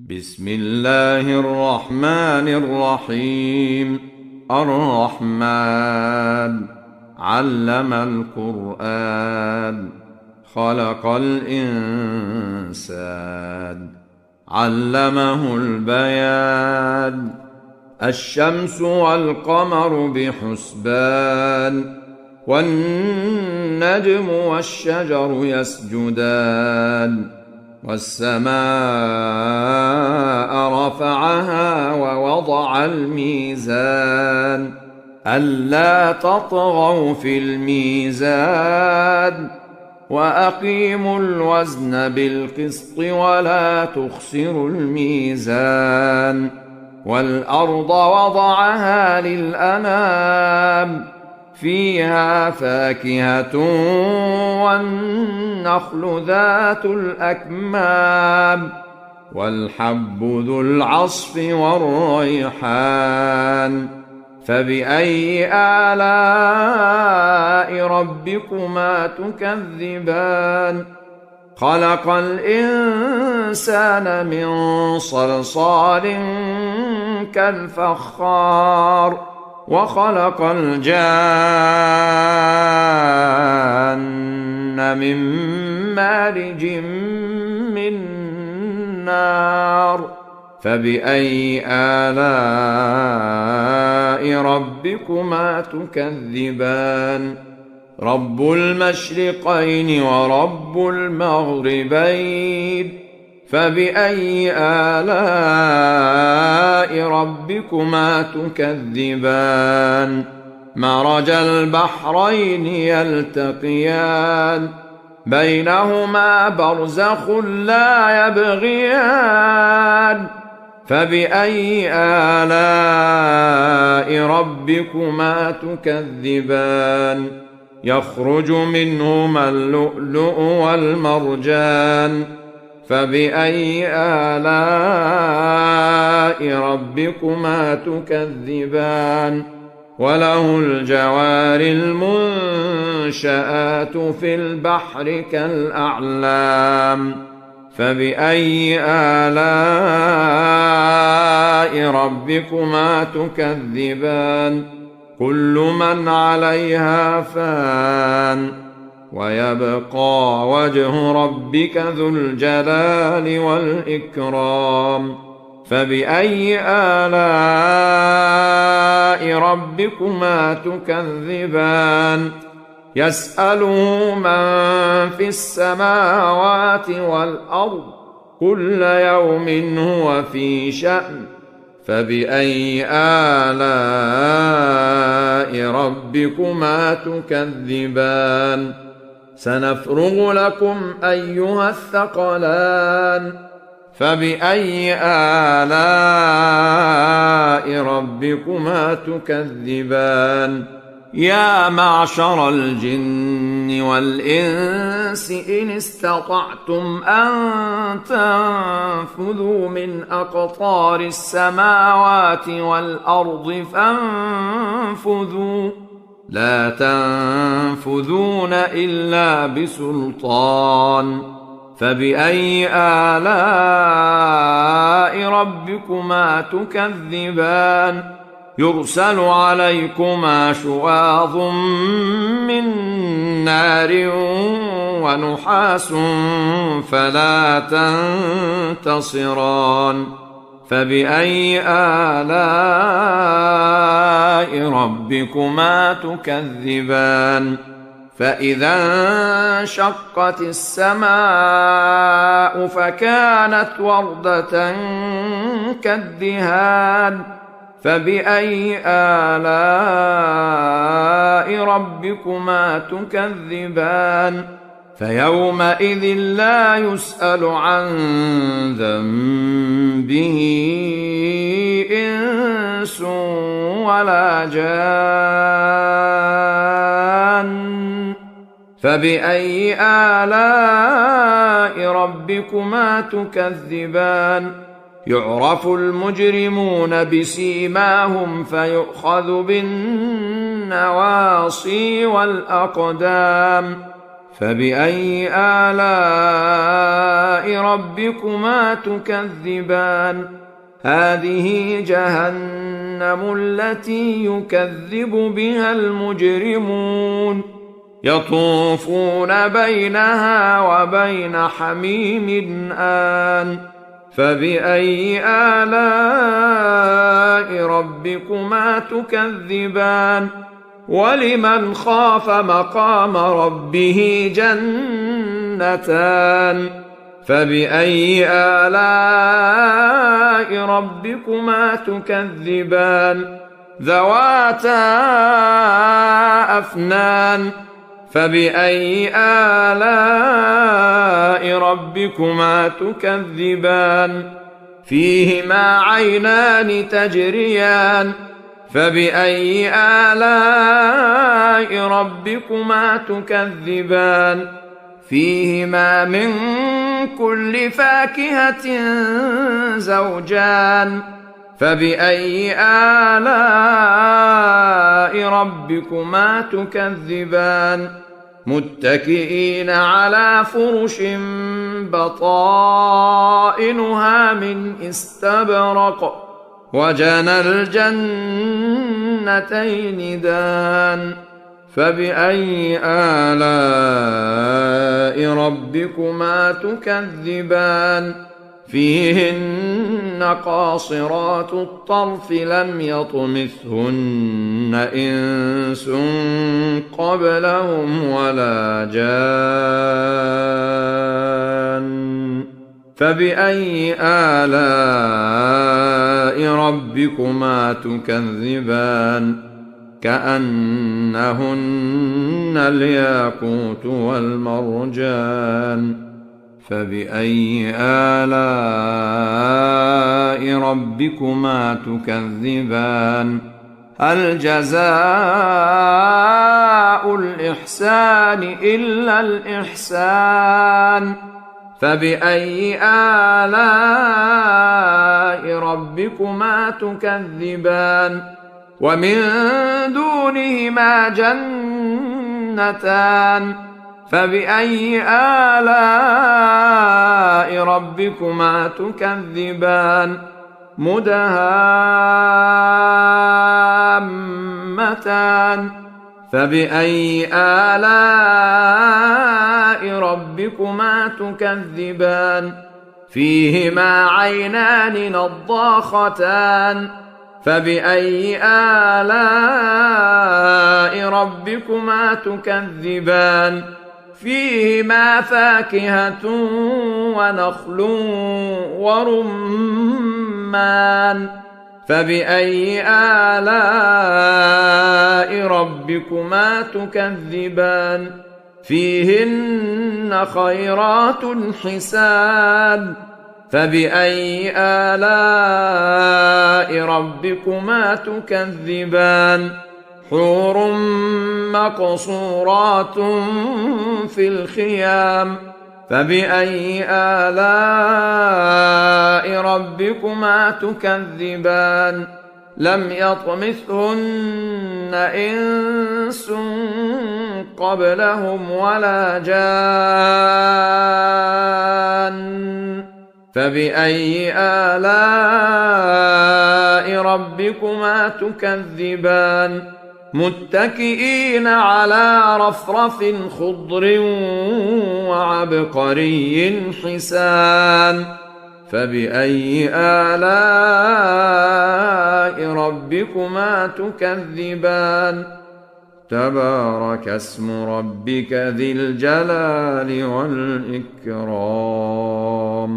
بسم الله الرحمن الرحيم. الرحمن علم القرآن، خلق الإنسان، علمه البيان. الشمس والقمر بحسبان، والنجم والشجر يسجدان، والسماء رفعها ووضع الميزان، ألا تطغوا في الميزان، وأقيموا الوزن بالقسط ولا تخسروا الميزان. والأرض وضعها للأنام، فيها فاكهة والنخل ذات الأكمام، والحب ذو العصف والريحان. فبأي آلاء ربكما تكذبان؟ خلق الإنسان من صلصال كالفخار، وخلق الجان من مارج من نار. فبأي آلاء ربكما تكذبان؟ رب المشرقين ورب المغربين، فبأي آلاء ربكما تكذبان؟ مرج البحرين يلتقيان، بينهما برزخ لا يبغيان. فبأي آلاء ربكما تكذبان؟ يخرج منهما اللؤلؤ والمرجان. فبأي آلاء ربكما تكذبان؟ وله الجوار المنشآت في البحر كالأعلام. فبأي آلاء ربكما تكذبان؟ كل من عليها فان، ويبقى وجه ربك ذو الجلال والإكرام. فبأي آلاء ربكما تكذبان؟ يسأله من في السماوات والأرض، كل يوم هو في شأن. فبأي آلاء ربكما تكذبان؟ سنفرغ لكم أيها الثقلان. فبأي آلاء ربكما تكذبان؟ يا معشر الجن والإنس إن استطعتم أن تنفذوا من أقطار السماوات والأرض فانفذوا، لا تنفذون إلا بسلطان. فبأي آلاء ربكما تكذبان؟ يرسل عليكما شواظ من نار ونحاس فلا تنتصران. فبأي آلاء ربكما تكذبان؟ فإذا انشقت السماء فكانت وردة كالدهان. فبأي آلاء ربكما تكذبان؟ فيومئذ لا يسأل عن ذنبه إنس ولا جان. فبأي آلاء ربكما تكذبان؟ يعرف المجرمون بسيماهم فيؤخذ بالنواصي والأقدام. فبأي آلاء ربكما تكذبان هذه جهنم التي يكذب بها المجرمون يطوفون بينها وبين حميم آن فبأي آلاء ربكما تكذبان ولمن خاف مقام ربه جنتان فبأي آلاء ربكما تكذبان ذواتا أفنان فبأي آلاء ربكما تكذبان فيهما عينان تجريان فبأي آلاء ربكما تكذبان فيهما من كل فاكهة زوجان فبأي آلاء ربكما تكذبان متكئين على فرش بطائنها من استبرق وجنى الجنتين دان فبأي آلاء ربكما تكذبان فيهن قاصرات الطرف لم يطمثهن إنس قبلهم ولا جان فبأي آلاء ربكما تكذبان كأنهن الياقوت والمرجان فبأي آلاء ربكما تكذبان هل جزاء الإحسان إلا الإحسان فبأي آلاء ربكما تكذبان ومن دونهما جنتان فبأي آلاء ربكما تكذبان مدهامتان فبأي آلاء ربكما تكذبان فيهما عينان نضاختان فبأي آلاء ربكما تكذبان فيهما فاكهة ونخل ورمان فبأي آلاء ربكما تكذبان فيهن خيرات حسان فبأي آلاء ربكما تكذبان حور مقصورات في الخيام فبأي آلاء ربكما تكذبان لم يطمثهن إنس قبلهم ولا جان فبأي آلاء ربكما تكذبان متكئين على رفرف خضر وعبقري حسان فبأي آلاء ربكما تكذبان تبارك اسم ربك ذي الجلال والإكرام